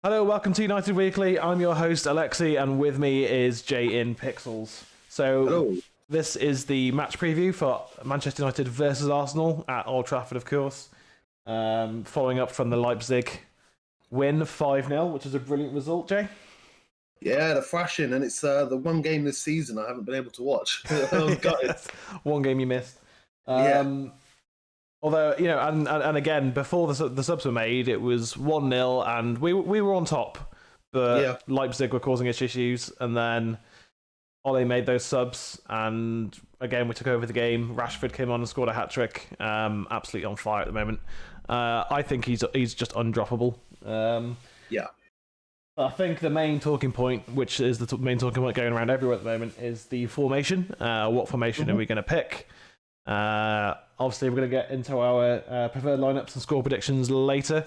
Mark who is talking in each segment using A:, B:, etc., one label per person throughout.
A: Hello, welcome to United Weekly. I'm your host, Alexi, and with me is Jay in Pixels. So,
B: Hello.
A: this is the match preview for Manchester United versus Arsenal at Old Trafford, of course. Following up from the Leipzig win 5-0, which is a brilliant result, Jay.
B: Yeah, the thrashing, and it's the one game this season I haven't been able to watch. I was gutted.
A: One game you missed.
B: Yeah.
A: Although, you know, and again, before the subs were made, it was 1-0, and we were on top, but
B: Yeah.
A: Leipzig were causing us issues, and then Ole made those subs, and again, we took over the game. Rashford came on and scored a hat-trick. Absolutely on fire at the moment. I think he's just undroppable.
B: Yeah.
A: I think the main talking point, which is the main talking point going around everywhere at the moment, is the formation. What formation are we going to pick? Obviously, we're going to get into our preferred lineups and score predictions later.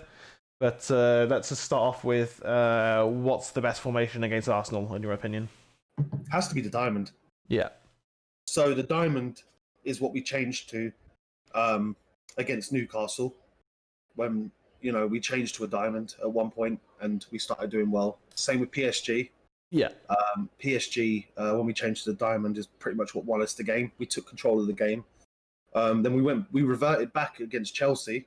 A: But let's just start off with what's the best formation against Arsenal, in your opinion?
B: Has to be the diamond.
A: Yeah.
B: So the diamond is what we changed to against Newcastle when we changed to a diamond at one point and we started doing well. Same with PSG.
A: Yeah.
B: PSG when we changed to the diamond is pretty much what won us the game. We took control of the game. Then we reverted back against Chelsea,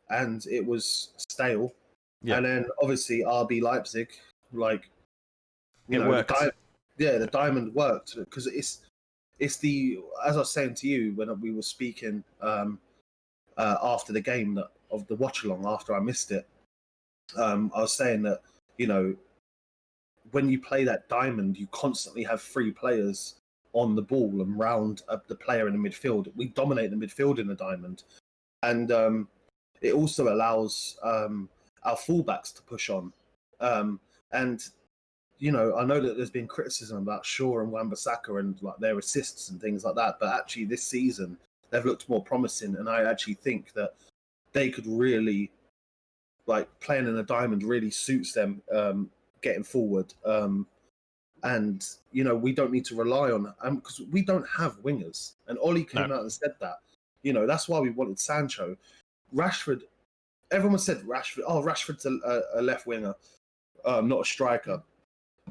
B: and it was stale.
A: Yeah.
B: And then obviously RB Leipzig, like
A: it worked.
B: The diamond worked because it's the, as I was saying to you when we were speaking after the game of the watch along after I missed it. I was saying that when you play that diamond, you constantly have three players on the ball and round the player in the midfield. We dominate the midfield in the diamond, and it also allows our fullbacks to push on. And I know that there's been criticism about Shaw and Wan-Bissaka and like their assists and things like that, but actually this season they've looked more promising, and I actually think that they could really, like, playing in a diamond really suits them getting forward. And we don't need to rely on because we don't have wingers. And Ollie came out and said that. That's why we wanted Sancho. Rashford. Everyone said Rashford. Oh, Rashford's a left winger, not a striker.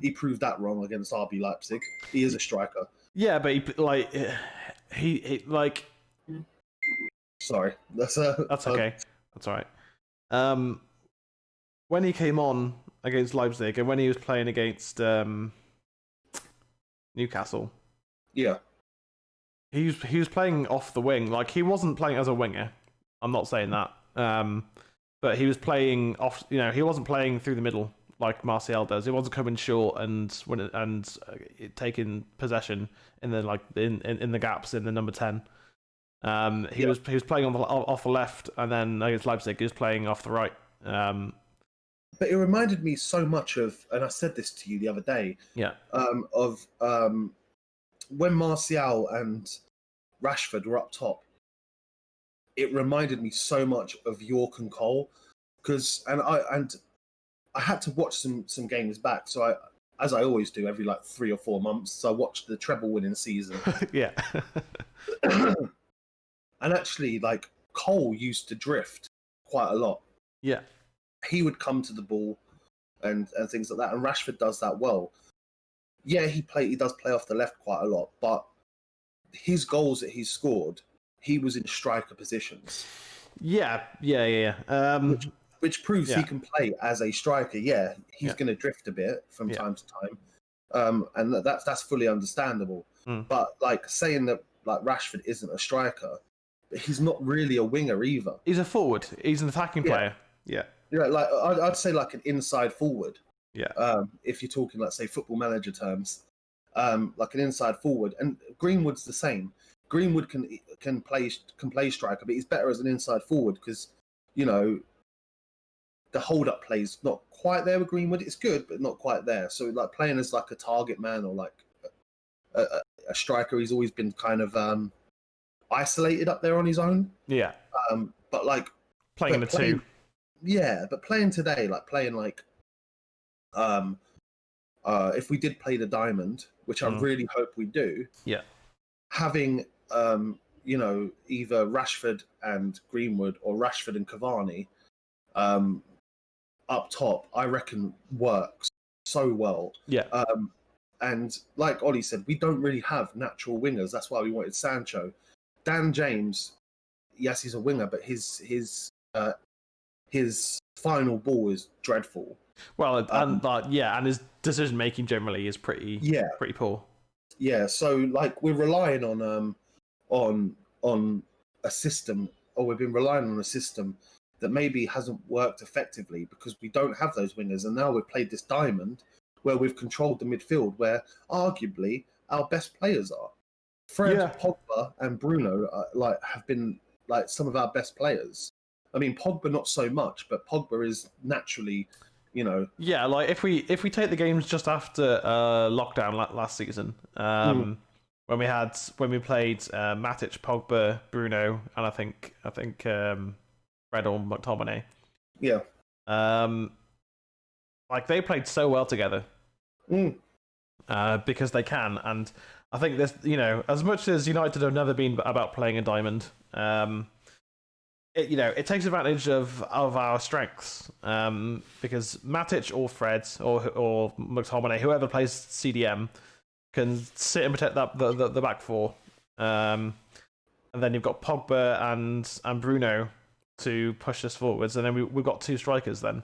B: He proved that wrong against RB Leipzig. He is a striker.
A: Yeah, but he
B: Sorry, that's
A: okay. That's all right. When he came on against Leipzig and when he was playing against Newcastle,
B: yeah,
A: he was playing off the wing. Like, he wasn't playing as a winger. I'm not saying that. But he was playing off. He wasn't playing through the middle like Martial does. He wasn't coming short and taking possession in the in the gaps in the number 10. He was playing off the left, and then against Leipzig he was playing off the right.
B: But it reminded me so much of, and I said this to you the other day.
A: Yeah.
B: Of when Martial and Rashford were up top. It reminded me so much of York and Cole, because I had to watch some games back. So as I always do, every like 3 or 4 months, so I watched the treble-winning season.
A: Yeah.
B: And actually, like, Cole used to drift quite a lot.
A: Yeah.
B: He would come to the ball and things like that, and Rashford does that well. Yeah, he does play off the left quite a lot, but his goals that he's scored, he was in striker positions.
A: Yeah.
B: Which proves he can play as a striker. Yeah, he's going to drift a bit from time to time, and that's fully understandable. But like saying that like Rashford isn't a striker, but he's not really a winger either.
A: He's a forward. He's an attacking player. Yeah.
B: Like I'd say like an inside forward.
A: Yeah.
B: If you're talking, let's say, Football Manager terms, like an inside forward, and Greenwood's the same. Greenwood can play striker, but he's better as an inside forward because the hold-up play's not quite there with Greenwood. It's good, but not quite there. So like playing as like a target man or like a striker, he's always been kind of isolated up there on his own.
A: Yeah.
B: But like
A: playing in the two.
B: Yeah, but playing today, like playing like if we did play the diamond, which I really hope we do.
A: Yeah.
B: Having either Rashford and Greenwood or Rashford and Cavani, up top, I reckon works so well.
A: Yeah.
B: And like Ollie said, we don't really have natural wingers. That's why we wanted Sancho. Dan James, yes, he's a winger, but his final ball is dreadful.
A: Well, and his decision making generally is pretty poor.
B: Yeah, so like we're relying on a system, or we've been relying on a system that maybe hasn't worked effectively because we don't have those wingers, and now we've played this diamond where we've controlled the midfield, where arguably our best players are. Fred, Pogba, and Bruno have been like some of our best players. I mean, Pogba not so much, but Pogba is naturally,
A: Yeah, like if we take the games just after lockdown last season, when we played Matic, Pogba, Bruno, and I think Fred or McTominay.
B: Yeah.
A: Like they played so well together. Because they can, and I think this, as much as United have never been about playing a diamond, it takes advantage of our strengths, because Matic or Fred or McTominay, whoever plays CDM, can sit and protect the back four, and then you've got Pogba and Bruno to push us forwards, and then we've got two strikers then.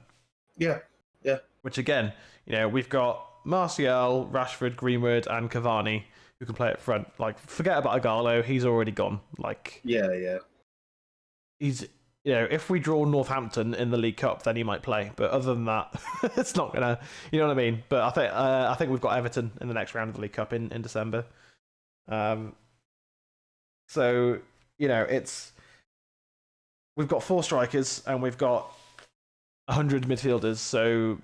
B: Yeah.
A: Which again, we've got Martial, Rashford, Greenwood, and Cavani who can play up front. Like, forget about Agallo; he's already gone. Like,
B: yeah.
A: He's, if we draw Northampton in the League Cup, then he might play. But other than that, it's not gonna. You know what I mean? But I think we've got Everton in the next round of the League Cup in December. So we've got 4 strikers and we've got 100 midfielders. So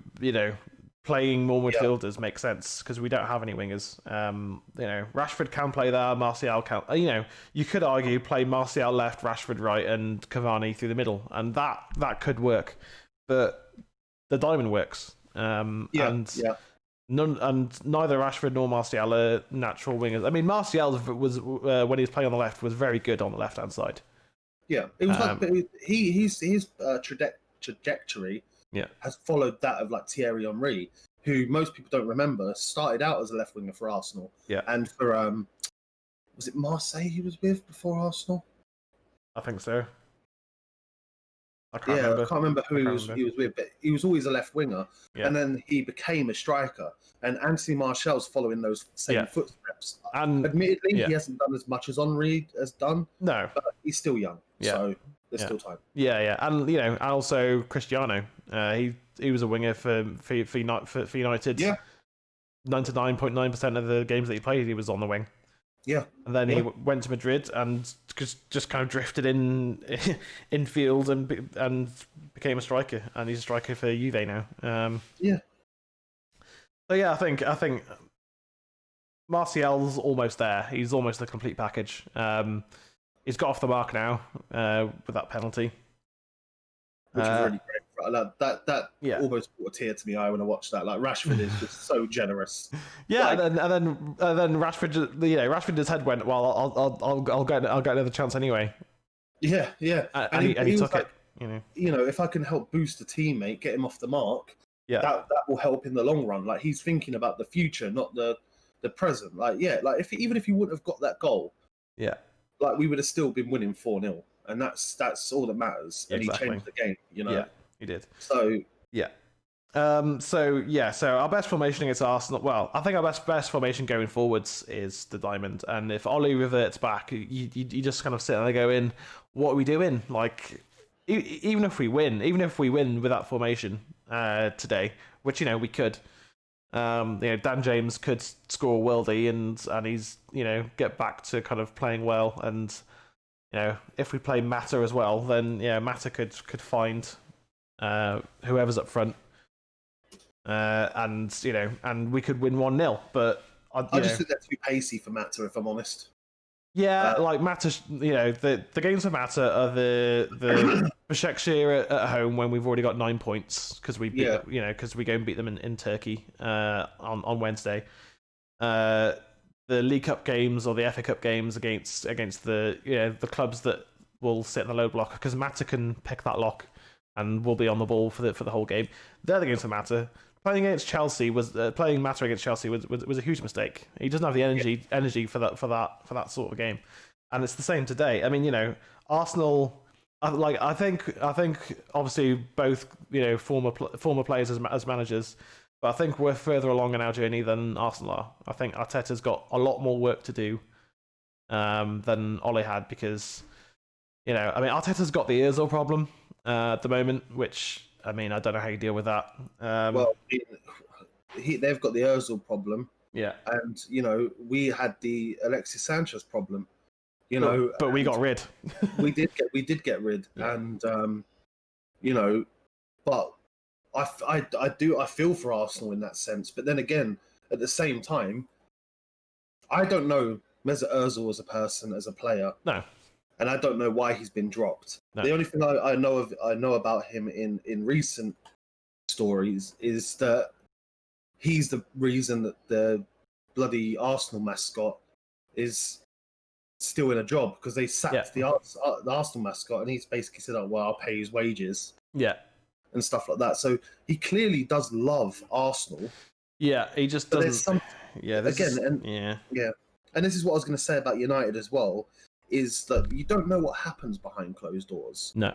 A: playing more midfielders makes sense because we don't have any wingers. Rashford can play there. Martial can. You could argue play Martial left, Rashford right, and Cavani through the middle, and that could work. But the diamond works. And neither Rashford nor Martial are natural wingers. I mean, Martial was when he was playing on the left was very good on the left hand side.
B: Yeah, it was his trajectory.
A: Yeah,
B: has followed that of like Thierry Henry, who most people don't remember, started out as a left winger for Arsenal.
A: Yeah,
B: and for was it Marseille he was with before Arsenal?
A: I think so.
B: I can't remember who he was with, but he was always a left winger, and then he became a striker. And Anthony Martial's following those same footsteps. And admittedly, he hasn't done as much as Henry has done.
A: No,
B: but he's still young, so there's still time.
A: Yeah, and also Cristiano. He was a winger for United. Yeah, 99.9% of the games that he played, he was on the wing.
B: Yeah,
A: and then he went to Madrid and just kind of drifted in field and became a striker, and he's a striker for Juve now. So yeah, I think Martial's almost there. He's almost the complete package. He's got off the mark now with that penalty,
B: which is really great. That almost brought a tear to my eye when I watched that. Like Rashford is just so generous.
A: Yeah, and then Rashford, Rashford's head went. Well, I'll get another chance anyway.
B: Yeah,
A: and he took it.
B: If I can help boost a teammate, get him off the mark, that will help in the long run. Like he's thinking about the future, not the present. Even if he wouldn't have got that goal, like we would have still been winning 4-0, and that's all that matters. And
A: exactly.
B: He changed the game.
A: Yeah, he did.
B: So
A: So our best formation against Arsenal. Well, I think our best formation going forwards is the diamond. And if Ollie reverts back, you just kind of sit there going, "What are we doing?" Like, even if we win with that formation today, which we could. Dan James could score a worldie and he's get back to kind of playing well, and if we play Mata as well, then Mata could find whoever's up front. And we could win 1-0, but
B: I just think that's too pacey for Mata, if I'm honest.
A: Yeah, like Mata, the games for Mata are the Başakşehir at home when we've already got 9 points because we beat because we go and beat them in Turkey on Wednesday. The League Cup games or the FA Cup games against the the clubs that will sit in the low block, because Mata can pick that lock and will be on the ball for the whole game. They're the games that matter. Playing against Chelsea was playing Mata against Chelsea was a huge mistake. He doesn't have the energy for that sort of game, and it's the same today. I mean, Arsenal. I think obviously both former players as managers, but I think we're further along in our journey than Arsenal are. I think Arteta's got a lot more work to do than Ole had, because Arteta's got the Ozil problem at the moment, which I don't know how you deal with that.
B: Well, they've got the Ozil problem.
A: Yeah,
B: and we had the Alexis Sanchez problem.
A: But we got rid.
B: we did get rid,
A: yeah.
B: And but I feel for Arsenal in that sense. But then again, at the same time, I don't know Mesut Ozil as a person, as a player.
A: No.
B: And I don't know why he's been dropped. No. The only thing I know about him in recent stories is that he's the reason that the bloody Arsenal mascot is still in a job, because they sacked the Arsenal mascot, and he's basically said, "Oh, well, I'll pay his wages."
A: Yeah.
B: And stuff like that. So he clearly does love Arsenal.
A: Yeah, he just doesn't.
B: And this is what I was going to say about United as well, is that you don't know what happens behind closed doors.
A: No.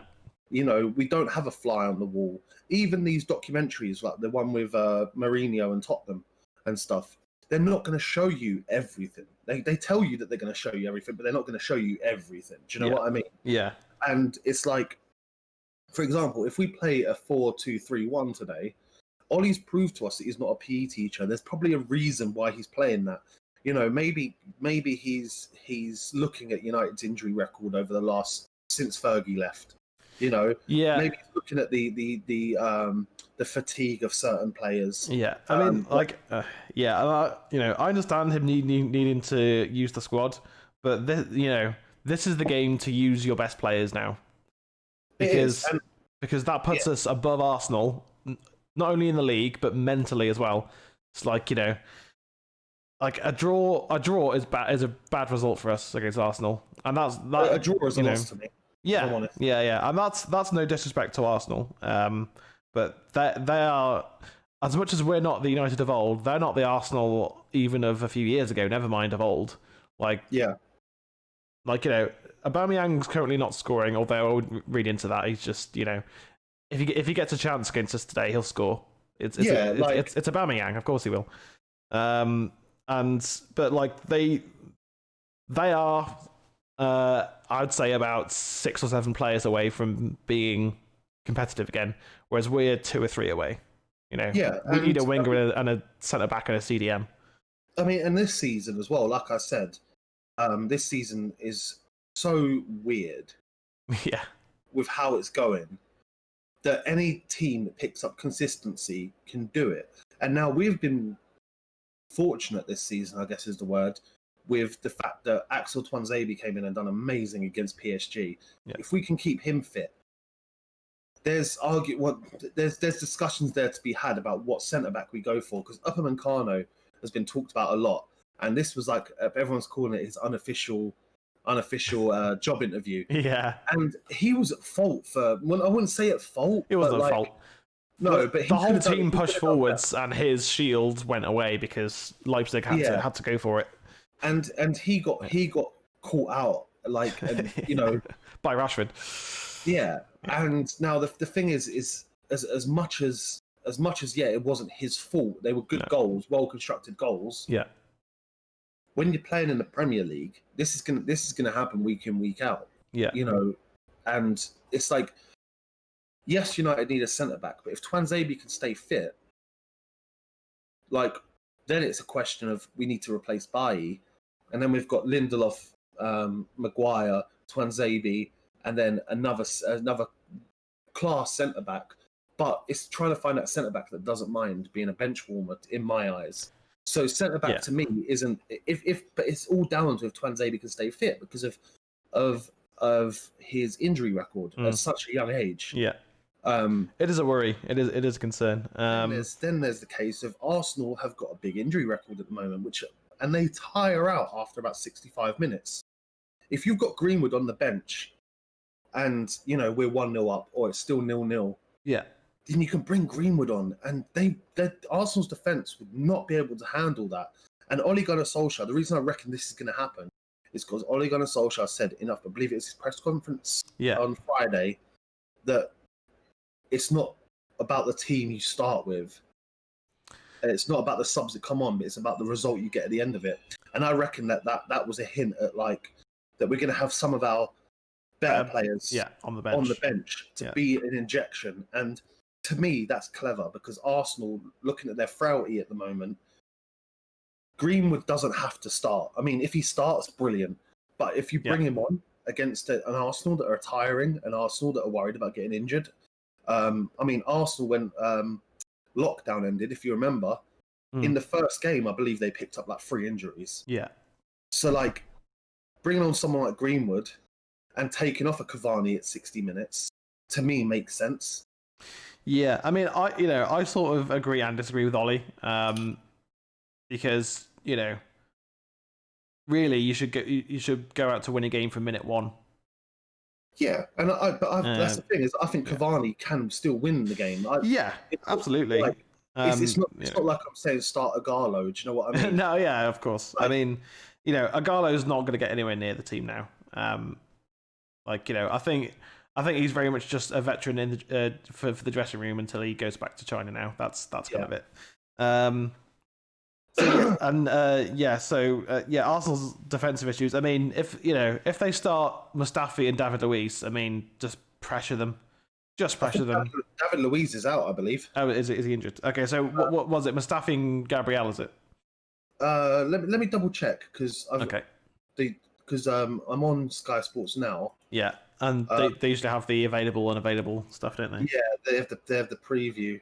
B: We don't have a fly on the wall. Even these documentaries, like the one with Mourinho and Tottenham and stuff, they're not going to show you everything. They tell you that they're going to show you everything, but they're not going to show you everything. Do you know what I mean?
A: Yeah.
B: And it's like, for example, if we play a 4-2-3-1 today, Ollie's proved to us that he's not a PE teacher. There's probably a reason why he's playing that. Maybe he's looking at United's injury record over the last, since Fergie left. Maybe he's looking at the fatigue of certain players.
A: Yeah, I understand him needing to use the squad, but this is the game to use your best players now, because that puts us above Arsenal, not only in the league but mentally as well. It's like a draw is a bad result for us against Arsenal, and
B: a draw is a loss to me.
A: Yeah, and that's no disrespect to Arsenal, but they are, as much as we're not the United of old, they're not the Arsenal even of a few years ago. Never mind of old. Aubameyang's currently not scoring, although I wouldn't read into that. He's just if he gets a chance against us today, he'll score. It's Aubameyang, of course he will. But they are. I'd say about 6 or 7 players away from being competitive again, whereas we're 2 or 3 away. We need a winger and a centre back and a CDM.
B: And this season as well, like I said, this season is so weird.
A: Yeah,
B: with how it's going, that any team that picks up consistency can do it. And now we've been fortunate this season, I guess is the word, with the fact that Axel Tuanzebe came in and done amazing against PSG. Yeah. If we can keep him fit, there's discussions there to be had about what centre-back we go for, because Upamecano has been talked about a lot, and this was everyone's calling it his unofficial job interview.
A: Yeah.
B: And he was at fault for, well, I wouldn't say at fault.
A: It wasn't at fault.
B: No, but
A: the whole team pushed forwards and his shield went away because Leipzig had to go for it.
B: And he got caught out by
A: Rashford.
B: Yeah. And now the thing is as much as it wasn't his fault. They were good goals, well constructed goals.
A: Yeah.
B: When you're playing in the Premier League, this is gonna happen week in, week out.
A: Yeah.
B: And it's like, yes, United need a centre back, but if Tuanzebe can stay fit, then it's a question of we need to replace Bailly, and then we've got Lindelof, Maguire, Tuanzebe, and then another class centre back. But it's trying to find that centre back that doesn't mind being a bench warmer, in my eyes. So centre back to me isn't but it's all down to if Tuanzebe can stay fit because of his injury record at such a young age.
A: Yeah. It is a worry. It is a concern.
B: Then there's the case of Arsenal have got a big injury record at the moment, and they tire out after about 65 minutes. If you've got Greenwood on the bench and we're 1-0 up, or it's still 0-0.
A: Yeah.
B: Then you can bring Greenwood on, and Arsenal's defense would not be able to handle that. And Ole Gunnar Solskjaer, the reason I reckon this is going to happen is because Ole Gunnar Solskjaer said enough. I believe it's his press conference on Friday, that it's not about the team you start with. It's not about the subs that come on, but it's about the result you get at the end of it. And I reckon that was a hint at like that we're going to have some of our better players
A: on the bench
B: to be an injection. And to me, that's clever, because Arsenal, looking at their frailty at the moment, Greenwood doesn't have to start. I mean, if he starts, brilliant. But if you bring him on against an Arsenal that are tiring, an Arsenal that are worried about getting injured. I mean, Arsenal, when lockdown ended, if you remember, in the first game, I believe they picked up like 3 injuries.
A: Yeah.
B: So, like, bringing on someone like Greenwood and taking off a Cavani at 60 minutes, to me, makes sense.
A: Yeah, I mean, I sort of agree and disagree with Ollie, because really you should go out to win a game from minute 1.
B: Yeah, and that's the thing, is I think Cavani can still win the game.
A: Absolutely.
B: Like, it's not like I'm saying start Agallo. Do you know what I mean?
A: No, yeah, of course. Like, I mean, Agallo's not going to get anywhere near the team now. I think he's very much just a veteran in for the dressing room until he goes back to China now. That's kind of it. Arsenal's defensive issues. I mean, if they start Mustafi and David Luiz, I mean, just pressure them. Just pressure them.
B: David Luiz is out, I believe.
A: Oh, is he injured? Okay, so what was it? Mustafi and Gabriel, is it?
B: Let me double check, because I'm on Sky Sports now.
A: Yeah, and they usually have the available and unavailable stuff, don't they?
B: Yeah, they have the preview.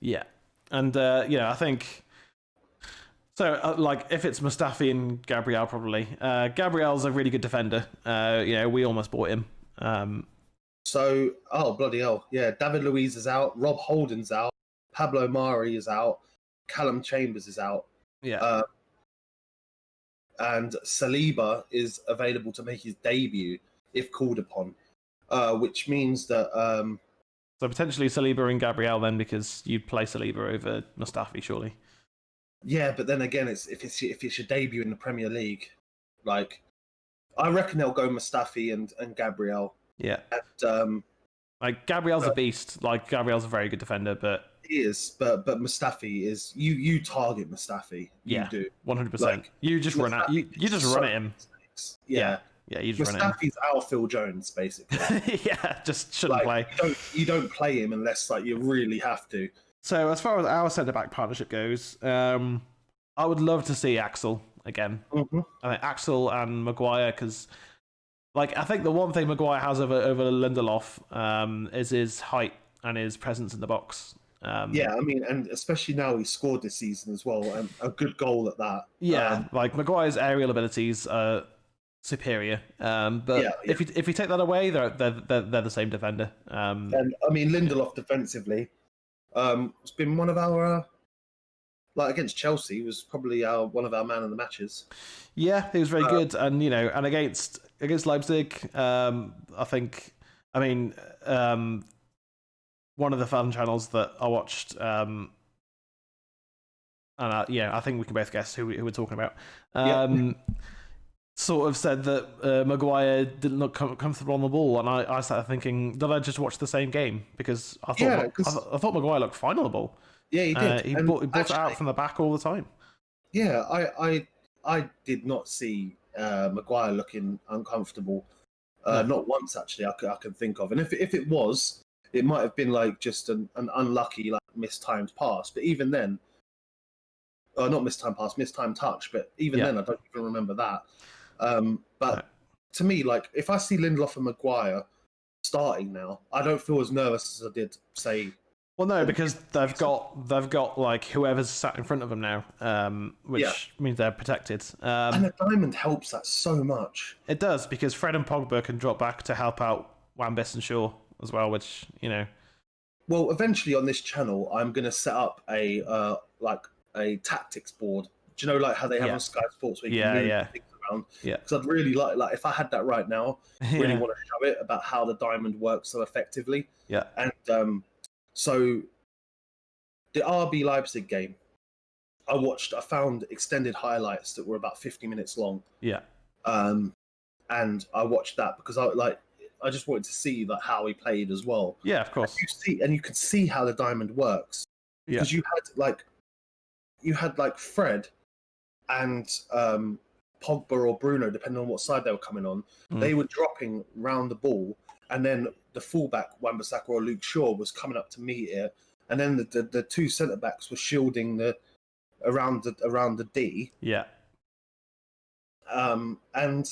A: Yeah, and I think so. Like, if it's Mustafi and Gabriel, probably. Gabriel's a really good defender. We almost bought him.
B: So, bloody hell, yeah. David Luiz is out. Rob Holding's out. Pablo Mari is out. Callum Chambers is out.
A: Yeah.
B: And Saliba is available to make his debut if called upon, which means that.
A: So potentially Saliba and Gabriel then, because you'd play Saliba over Mustafi, surely. Yeah,
B: but then again, if it's your debut in the Premier League, like, I reckon they'll go Mustafi and Gabriel.
A: Yeah.
B: And,
A: like, Gabriel's a beast. Like, Gabriel's a very good defender, but
B: he is. But Mustafi is you target Mustafi. You do
A: 100%.
B: Like,
A: you just run at you just run at him.
B: Yeah.
A: Yeah, you just run at him.
B: Mustafi's our Phil Jones, basically.
A: Yeah, just shouldn't play.
B: You don't play him unless you really have to.
A: So as far as our centre-back partnership goes, I would love to see Axel again.
B: Mm-hmm.
A: I think Axel and Maguire, because I think the one thing Maguire has over Lindelof is his height and his presence in the box.
B: Yeah, I mean, and especially now he scored this season as well, and a good goal at that.
A: Yeah, Maguire's aerial abilities are superior, but if you take that away, they're the same defender.
B: And I mean, Lindelof defensively, it's been one of our against Chelsea was probably one of our man of the matches.
A: Yeah, he was very good, and and against Leipzig, I think. I mean, one of the fan channels that I watched, and I think we can both guess who we're talking about. Sort of said that Maguire didn't look comfortable on the ball, and I started thinking, did I just watch the same game? Because I thought Maguire looked fine on the ball.
B: Yeah, he did.
A: He brought it out from the back all the time.
B: Yeah, I did not see Maguire looking uncomfortable. No. Not once, actually, I can think of. And if it was, it might have been just an unlucky mistimed pass. But even then, not mistimed pass, mistimed touch. But even then, I don't even remember that. But to me, if I see Lindelof and Maguire starting now, I don't feel as nervous as I did, say.
A: Well, no, because they've got whoever's sat in front of them now, which means they're protected.
B: And the diamond helps that so much.
A: It does, because Fred and Pogba can drop back to help out Wan-Bissaka and Shaw as well, which
B: Well, eventually on this channel, I'm going to set up a tactics board. Do you know how they have on Sky Sports where you can move things around.
A: Yeah.
B: Because I'd really like if I had that right now, really
A: Yeah.
B: want to show it about how the diamond works so effectively.
A: Yeah.
B: And so the RB Leipzig game, I found extended highlights that were about 50 minutes long.
A: Yeah.
B: And I watched that because I just wanted to see like how he played as well.
A: Yeah, of course.
B: And you could see how the diamond works because you had like Fred and Pogba or Bruno, depending on what side they were coming on. They were dropping round the ball, and then the fullback Wan-Bissaka or Luke Shaw was coming up to meet it, and then the two centre backs were shielding around the D.
A: Yeah.
B: And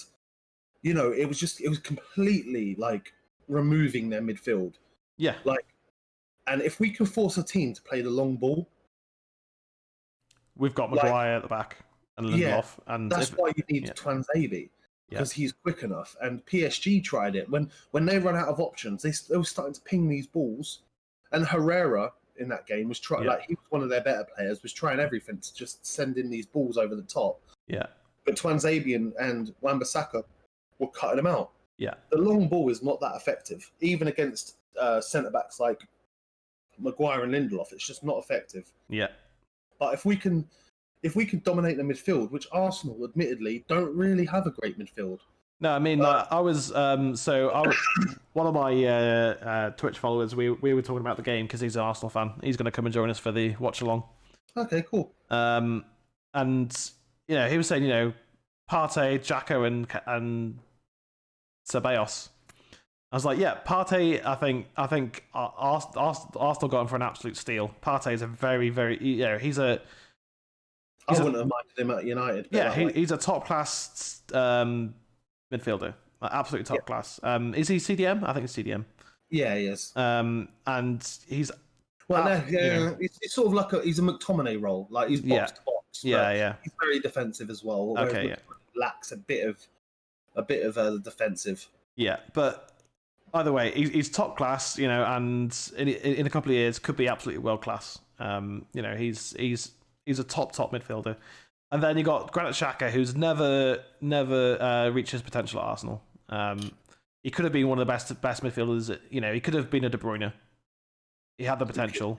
B: it was completely like removing their midfield.
A: Yeah.
B: And if we can force a team to play the long ball,
A: we've got Maguire at the back and Lindelof, and
B: that's why you need Twanzebe, because he's quick enough. And PSG tried it when they run out of options. They were starting to ping these balls, and Herrera in that game was trying. Like, he was one of their better players, was trying everything to just send in these balls over the top.
A: Yeah.
B: But Twanzebe and Wan-Bissaka were cutting them out.
A: Yeah.
B: The long ball is not that effective, even against centre backs like Maguire and Lindelof. It's just not effective.
A: Yeah.
B: But if we can dominate the midfield, which Arsenal admittedly don't really have a great midfield.
A: No, I mean, I was one of my Twitch followers. We were talking about the game because he's an Arsenal fan. He's going to come and join us for the watch along.
B: Okay, cool.
A: And he was saying, Partey, Xhaka, and Ceballos. I was like, yeah, Partey. I think Arsenal got him for an absolute steal. Partey is a very, very, I
B: wouldn't have minded him at United.
A: Yeah, he's a top class midfielder, absolutely top class. Is he CDM? I think it's CDM.
B: Yeah, he is.
A: And he's
B: it's sort of like he's a McTominay role, like he's box to box.
A: Yeah.
B: He's very defensive as well.
A: Okay,
B: lacks a bit of defensive.
A: Yeah, but either way, he's top class, and in a couple of years could be absolutely world class. He's a top midfielder. And then you got Granit Xhaka, who's never reached his potential at Arsenal. He could have been one of the best midfielders. He could have been a De Bruyne. He had the potential,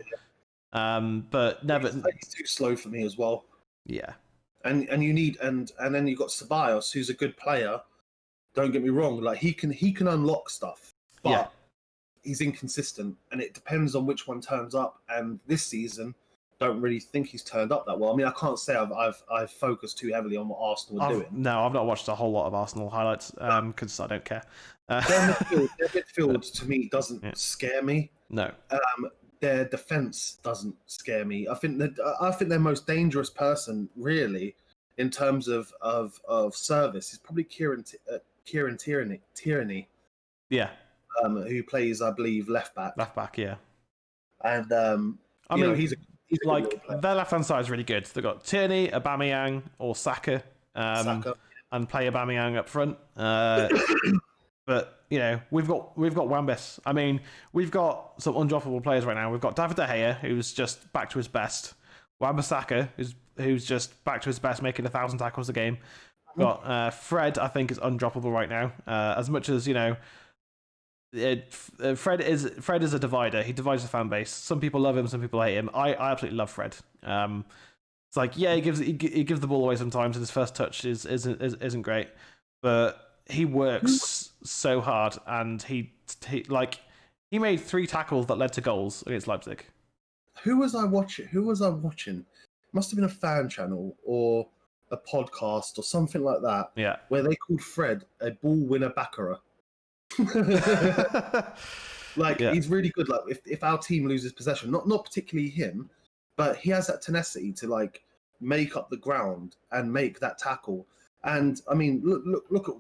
A: but never.
B: He's too slow for me as well.
A: Yeah,
B: and you need and then you got Ceballos, who's a good player. Don't get me wrong; like he can unlock stuff, but he's inconsistent, and it depends on which one turns up. And this season, don't really think he's turned up that well. I mean, I can't say I've focused too heavily on what Arsenal are doing.
A: No, I've not watched a whole lot of Arsenal highlights because I don't care.
B: Their midfield to me doesn't scare me.
A: No.
B: Their defense doesn't scare me. I think their most dangerous person, really, in terms of service, is probably Kieran Tierney.
A: Yeah.
B: Who plays, I believe, left back.
A: Left back, yeah.
B: And I mean, he's
A: like their left hand side is really good. They've got Tierney, Aubameyang, or Saka, and play Aubameyang up front. But we've got Wan-Bissaka. I mean, we've got some undroppable players right now. We've got David De Gea, who's just back to his best. Wan-Bissaka, who's just back to his best, making 1,000 tackles a game. We've got Fred, I think, is undroppable right now. As much as Fred is a divider. He divides the fan base. Some people love him, some people hate him. I absolutely love Fred. It's like, yeah, he gives the ball away sometimes, and his first touch isn't great, but he works so hard, and he made 3 tackles that led to goals against Leipzig.
B: Who was I watching? Must have been a fan channel or a podcast or something like that.
A: Yeah,
B: where they called Fred a ball winner baccarat. He's really good. Like if our team loses possession, not particularly him, but he has that tenacity to make up the ground and make that tackle. And I mean, look at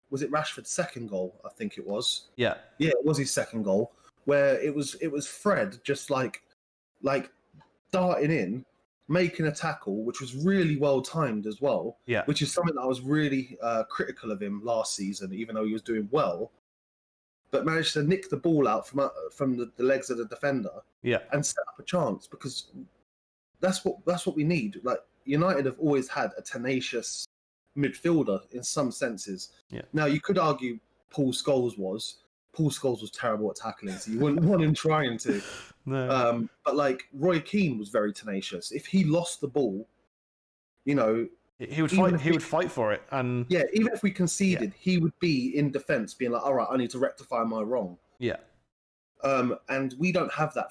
B: was it Rashford's second goal? I think it was.
A: Yeah,
B: it was his second goal, where it was Fred just like darting in, making a tackle, which was really well timed as well.
A: Yeah,
B: which is something that I was really critical of him last season, even though he was doing well, but managed to nick the ball out from the legs of the defender.
A: Yeah,
B: and set up a chance, because that's what we need. Like, United have always had a tenacious midfielder in some senses.
A: Yeah.
B: Now you could argue Paul Scholes was terrible at tackling, so you wouldn't want him trying to.
A: No.
B: But like Roy Keane was very tenacious. If he lost the ball, you know,
A: he would fight. He would fight for it, and
B: yeah, even if we conceded, he would be in defence, being like, "All right, I need to rectify my wrong."
A: Yeah.
B: And we don't have that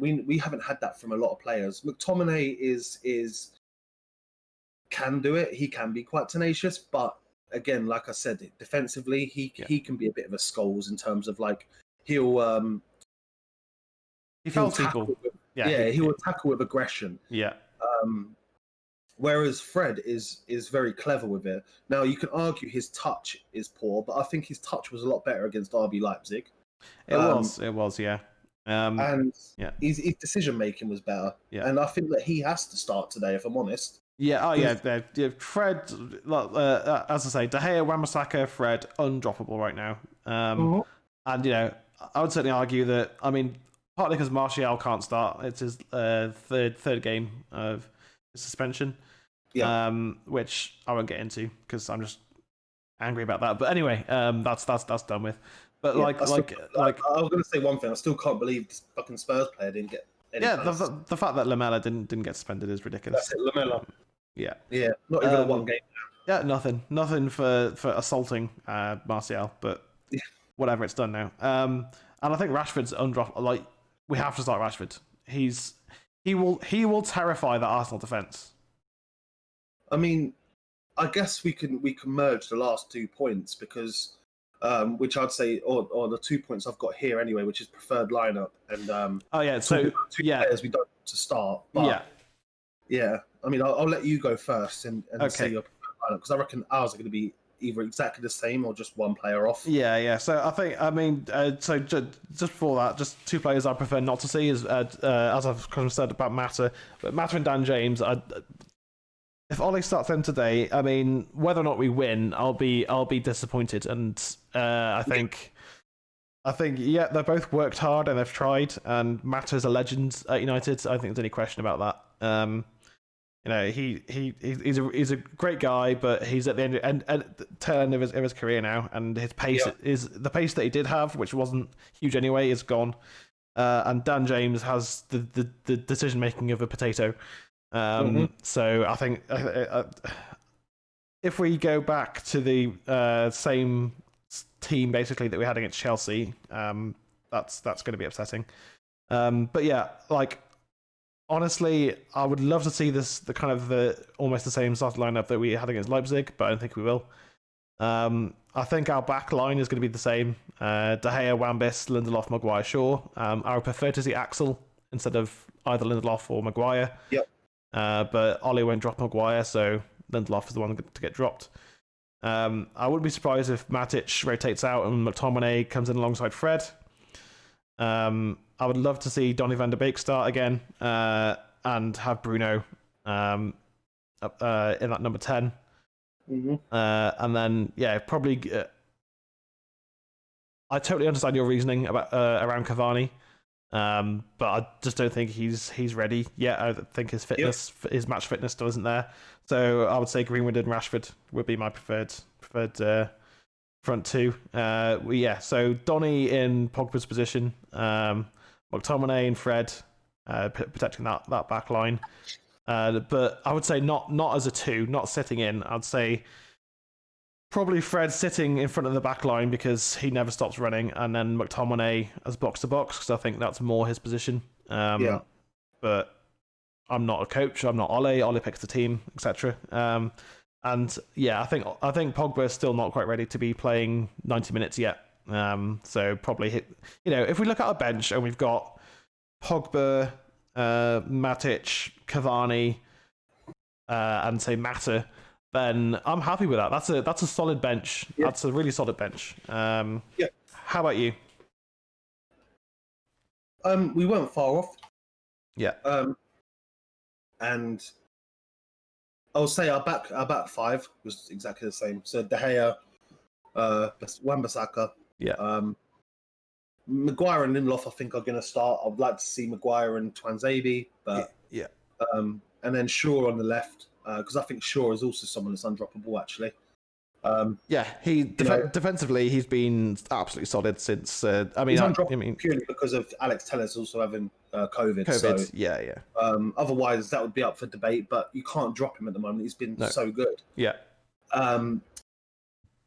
B: we haven't had that from a lot of players. McTominay can do it. He can be quite tenacious, but again, like I said, defensively, he can be a bit of a Scholes in terms of like he'll
A: tackle.
B: He will tackle with aggression.
A: Yeah.
B: Whereas Fred is very clever with it. Now you can argue his touch is poor, but I think his touch was a lot better against RB Leipzig.
A: It was, yeah.
B: And his decision making was better.
A: Yeah.
B: And I think that he has to start today, if I'm honest.
A: Yeah, yeah. Fred, as I say, De Gea, Wan-Bissaka, Fred, undroppable right now. And I would certainly argue that. I mean, partly because Martial can't start. It's his third game of suspension.
B: Yeah.
A: Which I won't get into because I'm just angry about that. But anyway, that's done with. But I was going
B: to say one thing. I still can't believe this fucking Spurs player didn't get any.
A: Yeah, the fact that Lamela didn't get suspended is ridiculous.
B: That's it, Lamela.
A: Yeah.
B: Yeah, not even a one game.
A: Yeah, nothing for assaulting Martial, but whatever, it's done now. And I think Rashford's undroppable. Like, we have to start Rashford. He will terrify the Arsenal defense.
B: I mean, I guess we can merge the last 2 points because. Which I'd say, or the 2 points I've got here anyway, which is preferred lineup, and
A: so
B: two players we don't want to start. But yeah. I mean, I'll let you go first and say your preferred lineup because I reckon ours are going to be either exactly the same or just one player off.
A: Yeah. So I mean, so just before that, just two players I prefer not to see is as I've kind of said about Mata, but Mata and Dan James. If Ollie starts them today, I mean, whether or not we win, I'll be disappointed. And I think they both worked hard and they've tried. And Mata's a legend at United. I think there's any question about that. He's a great guy, but he's at the tail end of his career now, and his pace is the pace that he did have, which wasn't huge anyway, is gone. And Dan James has the decision making of a potato. So I think if we go back to the same team basically that we had against Chelsea, that's going to be upsetting. But yeah, like honestly, I would love to see the almost the same starting lineup that we had against Leipzig, but I don't think we will. I think our back line is going to be the same: De Gea, Wan-Bissaka, Lindelof, Maguire, Shaw. I would prefer to see Axel instead of either Lindelof or Maguire.
B: Yep.
A: But Ollie won't drop Maguire, so Lindelof is the one to get dropped. I wouldn't be surprised if Matic rotates out and McTominay comes in alongside Fred. I would love to see Donny van der Beek start again and have Bruno in that number 10. And then, probably... I totally understand your reasoning about around Cavani. But I just don't think he's ready yet. I think his fitness, his match fitness, still isn't there. So I would say Greenwood and Rashford would be my preferred front two. So Donny in Pogba's position, McTominay and Fred protecting that back line. But I would say not as a two, not sitting in. I'd say probably Fred sitting in front of the back line because he never stops running, and then McTominay as box to box because I think that's more his position. But I'm not a coach. I'm not Ole. Ole picks the team, etc. I think Pogba is still not quite ready to be playing 90 minutes yet. So probably if we look at our bench and we've got Pogba, Matic, Cavani, and say Mata, then I'm happy with that. That's a solid bench. Yeah. That's a really solid bench. How about you?
B: We weren't far off.
A: Yeah.
B: And I would say our back five was exactly the same. So De Gea, Wan-Bissaka.
A: Yeah.
B: Maguire and Lindelof, I think, are going to start. I'd like to see Maguire and Twanzebe, but
A: yeah.
B: And then Shaw on the left. because I think Shaw is also someone that's undroppable, actually.
A: Defensively, he's been absolutely solid since.
B: He's undroppable purely because of Alex Tellers also having COVID. So,
A: yeah.
B: Otherwise, that would be up for debate, but you can't drop him at the moment. He's been so good.
A: Yeah.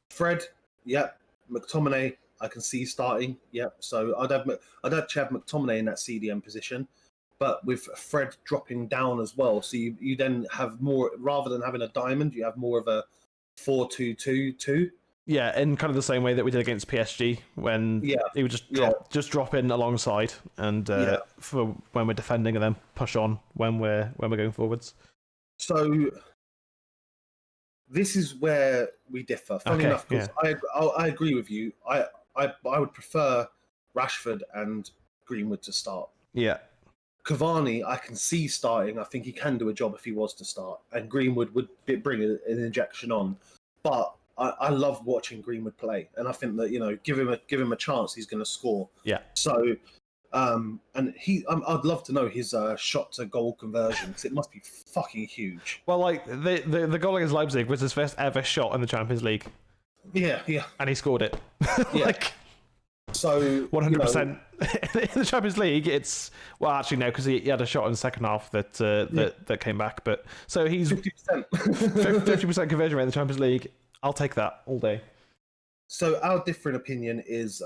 B: Fred, McTominay, I can see starting. So I'd actually have McTominay in that CDM position, but with Fred dropping down as well. So you then have more, rather than having a diamond, you have more of a 4-2-2-2.
A: Yeah, in kind of the same way that we did against PSG when he would just drop in alongside and for when we're defending and then push on when we're going forwards.
B: So this is where we differ. Funny enough, because I agree with you. I would prefer Rashford and Greenwood to start.
A: Yeah.
B: Cavani, I can see starting. I think he can do a job if he was to start, and Greenwood would bring an injection on. But I love watching Greenwood play, and I think that give him a chance, he's going to score.
A: Yeah.
B: So, and I'd love to know his shot to goal conversion, because it must be fucking huge.
A: Well, like the goal against Leipzig was his first ever shot in the Champions League.
B: Yeah.
A: And he scored it.
B: So
A: 100% in the Champions League. It's actually no, because he had a shot in the second half that came back. But so he's 50% conversion rate in the Champions League. I'll take that all day.
B: So our different opinion is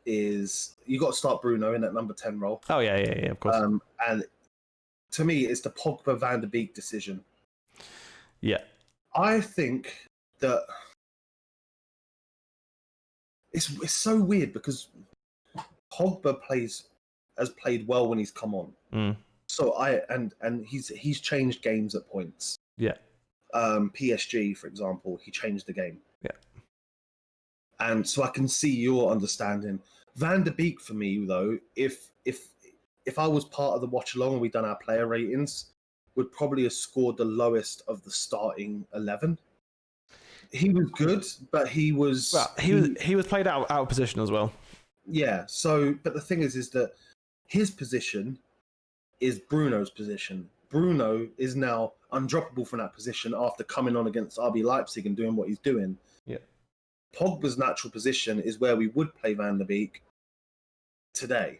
B: you got to start Bruno in that number 10 role.
A: Oh yeah, of course.
B: And to me, it's the Pogba Van de Beek decision.
A: Yeah,
B: I think that. It's so weird because Pogba has played well when he's come on. So he's changed games at points.
A: Yeah.
B: PSG, for example, he changed the game.
A: Yeah.
B: And so I can see your understanding. Van de Beek for me though, if I was part of the watch along and we'd done our player ratings, would probably have scored the lowest of the starting 11. He was good, but he was
A: played out of position as well.
B: Yeah. So, but the thing is that his position is Bruno's position. Bruno is now undroppable from that position after coming on against RB Leipzig and doing what he's doing.
A: Yeah.
B: Pogba's natural position is where we would play Van de Beek today.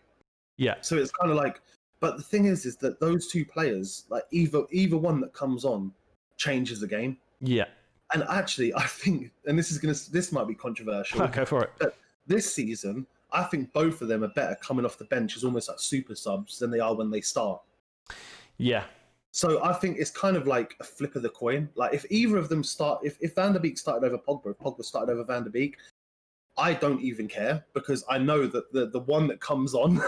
A: Yeah.
B: So it's kind of like, but the thing is that those two players, like either one that comes on, changes the game.
A: Yeah.
B: And actually, I think, and this might be controversial.
A: Okay, for it.
B: But this season, I think both of them are better coming off the bench as almost like super subs than they are when they start.
A: Yeah.
B: So I think it's kind of like a flip of the coin. Like if either of them start, if Van der Beek started over Pogba, if Pogba started over Van der Beek, I don't even care because I know that the one that comes on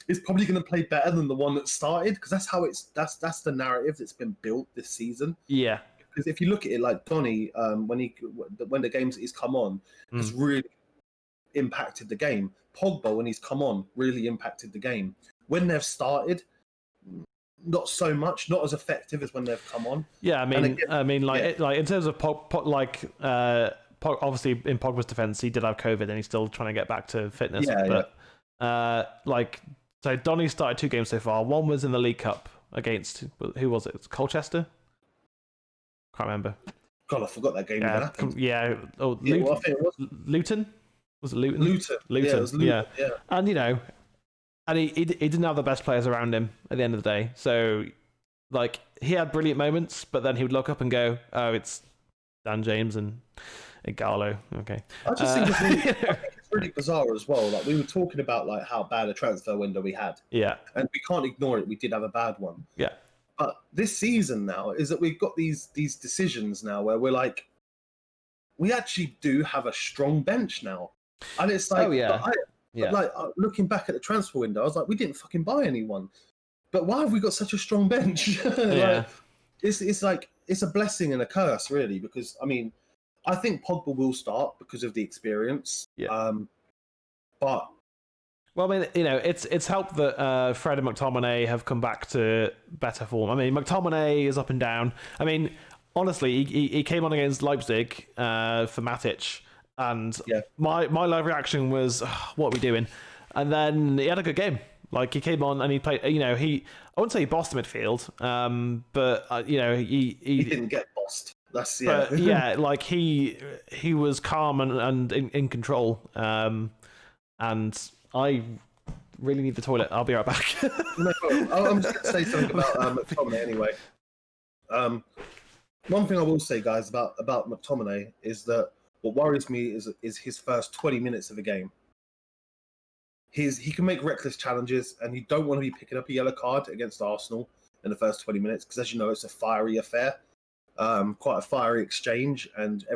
B: is probably going to play better than the one that started because that's the narrative that's been built this season.
A: Yeah.
B: Because if you look at it, like Donny, when the games that he's come on, has really impacted the game. Pogba, when he's come on, really impacted the game. When they've started, not so much, not as effective as when they've come on.
A: Yeah, in terms of obviously in Pogba's defense, he did have COVID and he's still trying to get back to fitness. So Donny started 2 games so far. One was in the League Cup against who was it? Colchester. Can't remember.
B: God, I forgot that game.
A: Yeah,
B: I think it was
A: Luton. Was it Luton?
B: Luton. Yeah, it was Luton. Yeah.
A: And he didn't have the best players around him at the end of the day. So, like, he had brilliant moments, but then he would look up and go, "Oh, it's Dan James and Igalo." Okay.
B: I just think it's really bizarre as well. Like we were talking about like how bad a transfer window we had.
A: Yeah.
B: And we can't ignore it. We did have a bad one.
A: Yeah.
B: But this season now is that we've got these decisions now where we're like, we actually do have a strong bench now, and it's like, looking back at the transfer window, I was like, we didn't fucking buy anyone, but why have we got such a strong bench? It's like it's a blessing and a curse, really, because I mean, I think Pogba will start because of the experience.
A: Yeah.
B: But.
A: Well, I mean, it's helped that Fred and McTominay have come back to better form. I mean, McTominay is up and down. I mean, honestly, he came on against Leipzig for Matic, and my live reaction was, "What are we doing?" And then he had a good game. Like he came on and he played. I wouldn't say he bossed the midfield, but
B: He didn't get bossed. That's
A: But yeah, like he was calm and in control. And I really need the toilet. I'll be right back.
B: No, I'm just going to say something about McTominay anyway. One thing I will say, guys, about McTominay is that what worries me is his first 20 minutes of a game. He can make reckless challenges, and you don't want to be picking up a yellow card against Arsenal in the first 20 minutes because, as you know, it's a fiery affair, quite a fiery exchange, and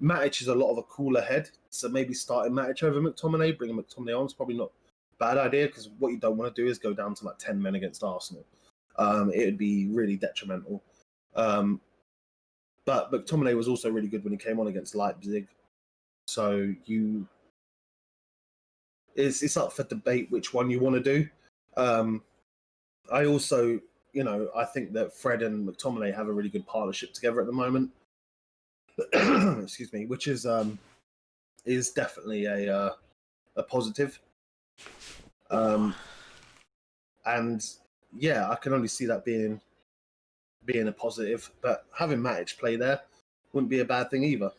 B: Matic is a lot of a cooler head, so maybe starting Matic over McTominay, bringing McTominay on is probably not a bad idea because what you don't want to do is go down to like 10 men against Arsenal. It would be really detrimental. But McTominay was also really good when he came on against Leipzig. So it's up for debate which one you want to do. I also, I think that Fred and McTominay have a really good partnership together at the moment. Excuse me, which is definitely a positive. And yeah, I can only see that being a positive. But having Matic play there wouldn't be a bad thing either.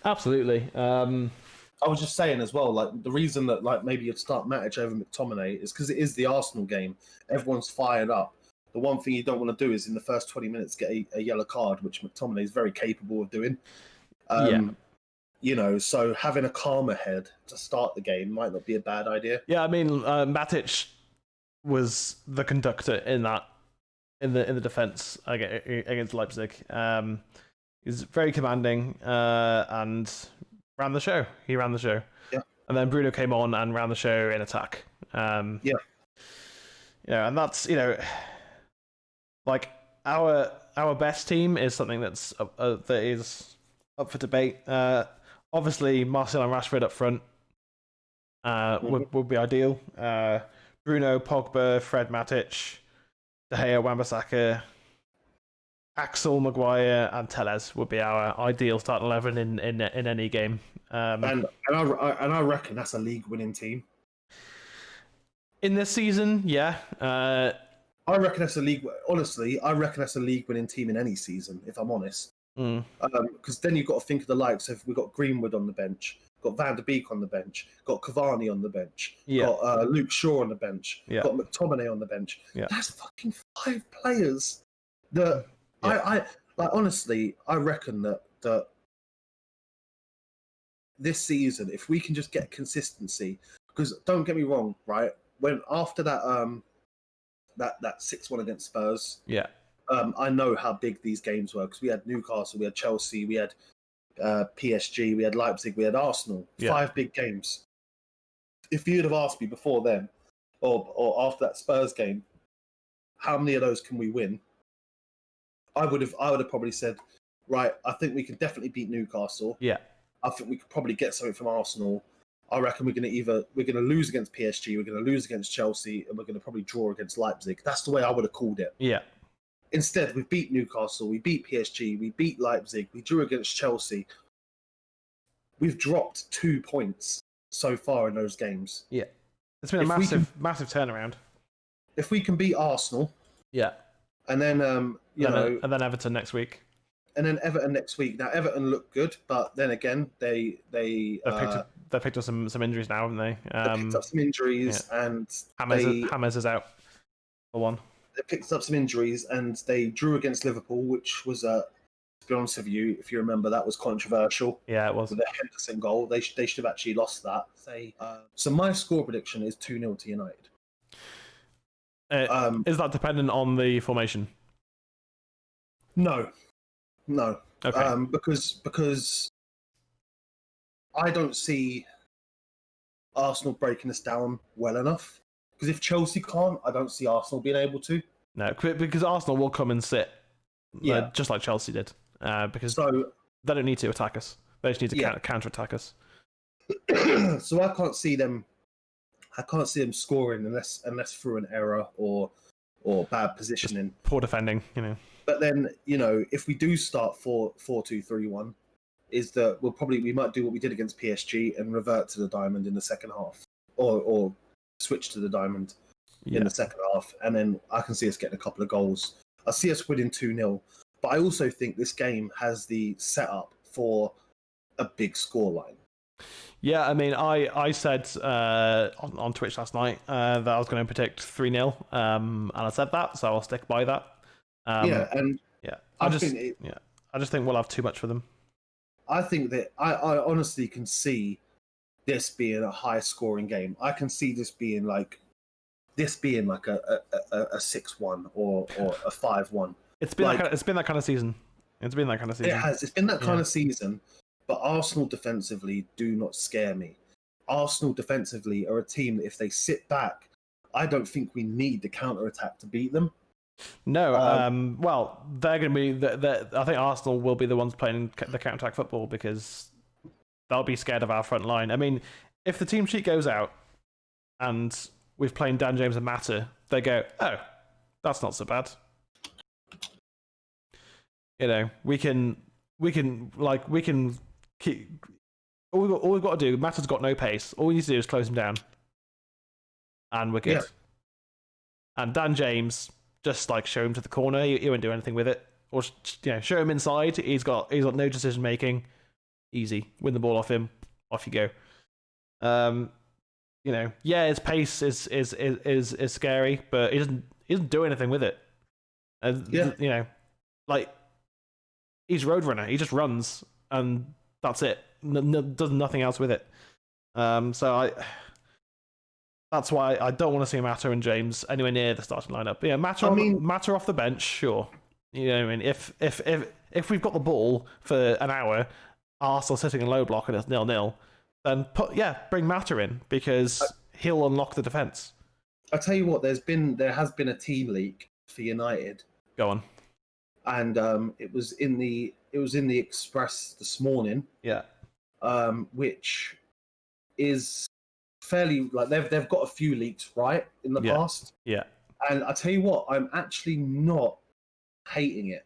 A: Absolutely.
B: I was just saying as well, like the reason that like maybe you'd start Matic over McTominay is because it is the Arsenal game. Everyone's fired up. The one thing you don't want to do is in the first 20 minutes get a yellow card, which McTominay is very capable of doing. So having a calmer head to start the game might not be a bad idea.
A: Yeah, I mean, Matic was the conductor in the defense against Leipzig. He was very commanding and ran the show. He ran the show.
B: Yeah.
A: And then Bruno came on and ran the show in attack. And that's like our best team is something that is up for debate. Obviously, Martial and Rashford up front would be ideal. Bruno, Pogba, Fred, Matic, De Gea, Wan-Bissaka, Axel, Maguire, and Telles would be our ideal starting 11 in any game.
B: And I reckon that's a league-winning team.
A: In this season, yeah.
B: I reckon that's a league. Honestly, I reckon that's a league-winning team in any season. If I'm honest, because then you've got to think of the likes of we've got Greenwood on the bench, got Van der Beek on the bench, got Cavani on the bench, got Luke Shaw on the bench, got McTominay on the bench. That's fucking 5 players. That I like. Honestly, I reckon that this season, if we can just get consistency, because don't get me wrong, right? When after that that 6-1 against Spurs, I know how big these games were because we had Newcastle, we had Chelsea, we had PSG, we had Leipzig, we had Arsenal. 5 big games. If you'd have asked me before then, or after that Spurs game, how many of those can we win? I would have probably said, right, I think we can definitely beat Newcastle.
A: Yeah.
B: I think we could probably get something from Arsenal. I reckon we're going to lose against PSG, we're going to lose against Chelsea, and we're going to probably draw against Leipzig. That's the way I would have called it.
A: Yeah.
B: Instead, we beat Newcastle, we beat PSG, we beat Leipzig, we drew against Chelsea. We've dropped 2 points so far in those games.
A: Yeah. It's been a massive turnaround. If
B: we can beat Arsenal, and then and
A: then Everton next week.
B: And then Everton next week. Now Everton look good, but then again, they
A: picked up some injuries now, haven't they?
B: They picked up some injuries, and
A: James is out for one.
B: They picked up some injuries, and they drew against Liverpool, which was to be honest with you, if you remember, that was controversial.
A: Yeah, it was.
B: With the Henderson goal, they should have actually lost that. So my score prediction is 2-0 to United.
A: Is that dependent on the formation?
B: No.
A: Okay.
B: Because I don't see Arsenal breaking us down well enough. Because if Chelsea can't, I don't see Arsenal being able to. No,
A: because Arsenal will come and sit, just like Chelsea did. Because they don't need to attack us; they just need to counter-attack us.
B: So I can't see them. I can't see them scoring unless through an error or bad positioning,
A: just poor defending,
B: But then, if we do start 4-2-3-1, is that we might do what we did against PSG and revert to the diamond in the second half, or switch to the diamond in the second half, and then I can see us getting a couple of goals. I see us winning 2-0, but I also think this game has the setup for a big scoreline.
A: Yeah, I mean, I said on Twitch last night that I was going to predict 3-0, and I said that, so I'll stick by that. I just think we'll have too much for them.
B: I think that I honestly can see this being a high-scoring game. I can see this being like a 6-1 or a 5-1.
A: It's been that kind of season. It's been that kind of season.
B: It has. It's been that kind of season. But Arsenal defensively do not scare me. Arsenal defensively are a team that if they sit back, I don't think we need the counter-attack to beat them.
A: No, well, they're going to be. I think Arsenal will be the ones playing the counter-attack football because they'll be scared of our front line. I mean, if the team sheet goes out and we've played Dan James and Mata, they go, "Oh, that's not so bad." You know, we can keep. All we've got to do. Mata's got no pace. All we need to do is close him down, and we're good. Yeah. And Dan James, just like show him to the corner. He won't do anything with it, or show him inside. He's got no decision making. Easy, win the ball off him. Off you go. His pace is scary, but he doesn't do anything with it. He's Roadrunner. He just runs, and that's it. Does nothing else with it. That's why I don't want to see Mata and James anywhere near the starting lineup. Yeah, Mata off the bench, sure. You know what I mean? If we've got the ball for an hour, Arsenal sitting in low block and it's 0-0, then bring Mata in because he'll unlock the defence.
B: I tell you what, there has been a team leak for United.
A: Go on.
B: And it was in the Express this morning.
A: Yeah.
B: Which is fairly like they've got a few leaks right in the past.
A: Yeah.
B: And I tell you what, I'm actually not hating it.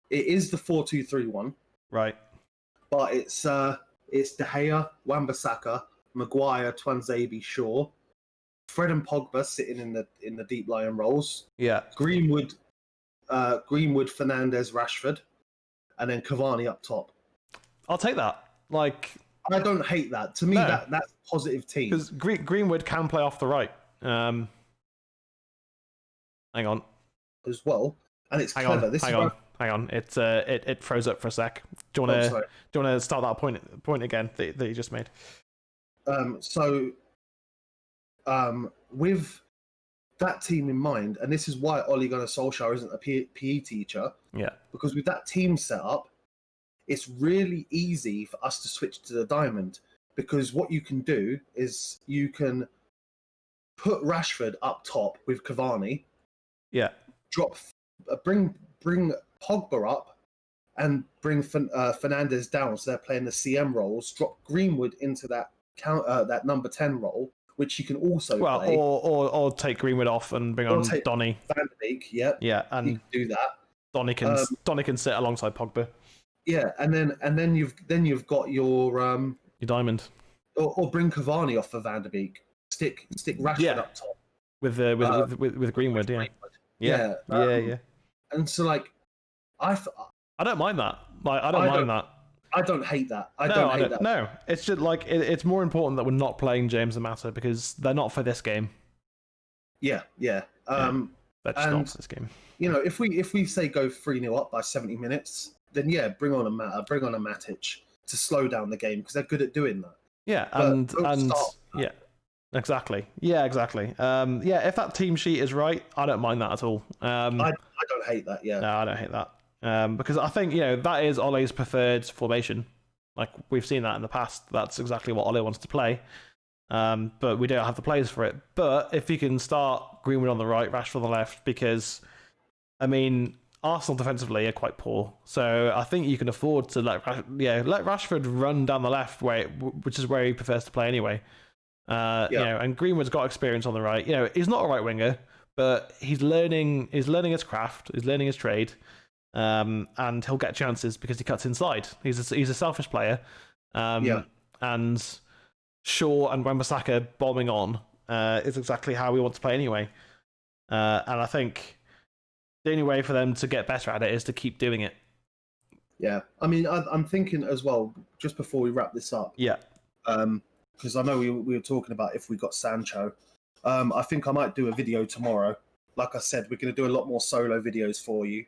B: It is the 4-2-3-1.
A: Right.
B: But it's De Gea, Wan-Bissaka, Maguire, Tuanzebe, Shaw, Fred and Pogba sitting in the deep lying roles.
A: Yeah.
B: Greenwood, Fernandes, Rashford, and then Cavani up top.
A: I'll take that.
B: I don't hate that. To me, that's a positive team.
A: Because Greenwood can play off the right. Hang on.
B: As well, and it's clever.
A: Hang on. It froze up for a sec. Do you want to start that point again that you just made?
B: With that team in mind, and this is why Ole Gunnar Solskjaer isn't a PE teacher.
A: Yeah. Because
B: with that team set up, it's really easy for us to switch to the diamond because what you can do is you can put Rashford up top with Cavani.
A: Yeah.
B: Bring Pogba up and bring Fernandes down so they're playing the CM roles. Drop Greenwood into that that number 10 role, which he can also play.
A: Or take Greenwood off and bring on Donny.
B: Van de Beek, yeah,
A: and
B: he can do that.
A: Donny can sit alongside Pogba.
B: Yeah, and then you've got your
A: diamond.
B: Or bring Cavani off for Van de Beek. Stick Rashford up top
A: with Greenwood. Yeah.
B: And so I
A: don't mind that. I don't mind that.
B: I don't hate that. I don't hate that.
A: No, it's just it's more important that we're not playing James and Mata because they're not for this game.
B: Yeah.
A: They're just not for this game.
B: You know, if we say go 3-0 up by 70 minutes, then bring on a Matic to slow down the game because they're good at doing that.
A: Yeah, exactly. If that team sheet is right, I don't mind that at all.
B: I don't hate that. Yeah.
A: No, I don't hate that. Because I think that is Ole's preferred formation. Like we've seen that in the past. That's exactly what Ole wants to play. But we don't have the players for it. But if you can start Greenwood on the right, Rashford on the left, because Arsenal defensively are quite poor, so I think you can afford to let Rashford run down the left way, which is where he prefers to play anyway. And Greenwood's got experience on the right. He's not a right winger, but he's learning his craft, he's learning his trade, and he'll get chances because he cuts inside. He's a selfish player, and Shaw and Wan-Bissaka bombing on is exactly how we want to play anyway. And I think the only way for them to get better at it is to keep doing it.
B: Yeah, I mean, I'm thinking as well, just before we wrap this up.
A: Yeah.
B: Because I know we were talking about if we got Sancho. I think I might do a video tomorrow. Like I said, we're going to do a lot more solo videos for you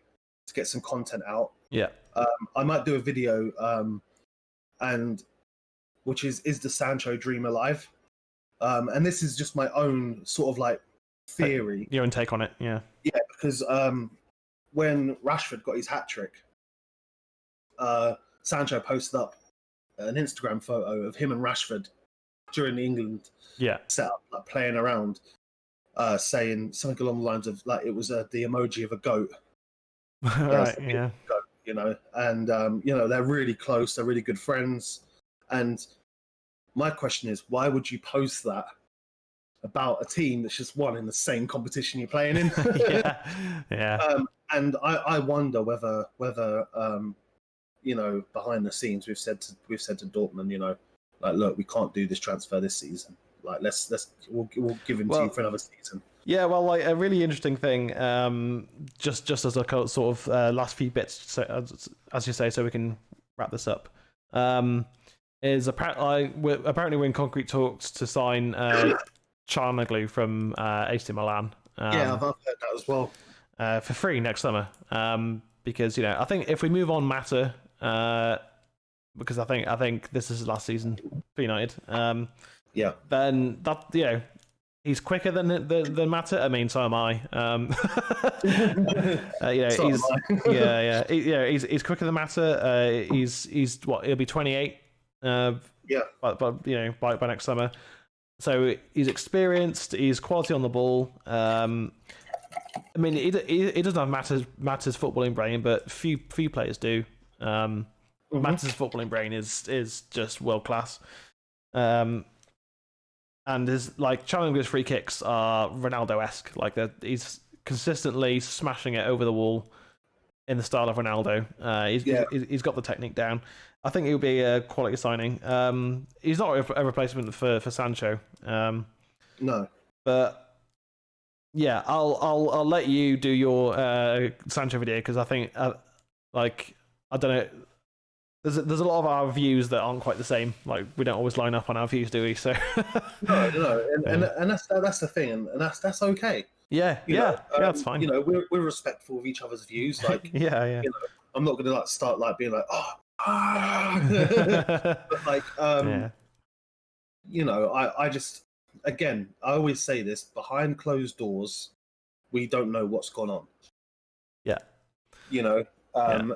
B: to get some content out.
A: Yeah.
B: I might do a video, and which is the Sancho dream alive? And this is just my own sort of like theory.
A: Your own take on it, yeah.
B: Yeah, because when Rashford got his hat trick, Sancho posted up an Instagram photo of him and Rashford during the England setup, like playing around, saying something along the lines of like it was the emoji of a goat.
A: Right, yeah.
B: Goat, you know, and you know, they're really close, they're really good friends. And my question is, why would you post that about a team that's just won in the same competition you're playing in?
A: Yeah.
B: And I wonder whether you know, behind the scenes, we've said to Dortmund, you know, like, look, we can't do this transfer this season. Like, we'll give him to you for another season.
A: Yeah, well, like a really interesting thing, just as a sort of last few bits, so, as you say, so we can wrap this up. Is apparently we're in concrete talks to sign Charnoglu from AC Milan.
B: Yeah, I've heard that as well.
A: For free next summer. Because, you know, I think if we move on Mata, because I think this is his last season for United.
B: Yeah.
A: Then that, you know, he's quicker than Mata. I mean, so am I. You know,
B: So am I.
A: He's quicker than Mata. He's what? He'll be 28. But you know, by next summer. So he's experienced. He's quality on the ball. I mean, he doesn't have Mata's footballing brain, but few players do. Mata's footballing brain is just world class. And his like Challenger's free kicks are Ronaldo-esque. Like he's consistently smashing it over the wall in the style of Ronaldo. He's got the technique down. I think he'll be a quality signing. He's not a replacement for Sancho.
B: No,
A: but yeah, I'll let you do your Sancho video because I think like I don't know. There's a lot of our views that aren't quite the same. Like we don't always line up on our views, do we? So
B: no, and that's the thing, and that's okay.
A: Yeah, that's fine.
B: You know, we're respectful of each other's views. Like
A: yeah.
B: You know, I'm not gonna like start like being like but like you know, I just again I always say this: behind closed doors, we don't know what's gone on.
A: Yeah.
B: You know, and.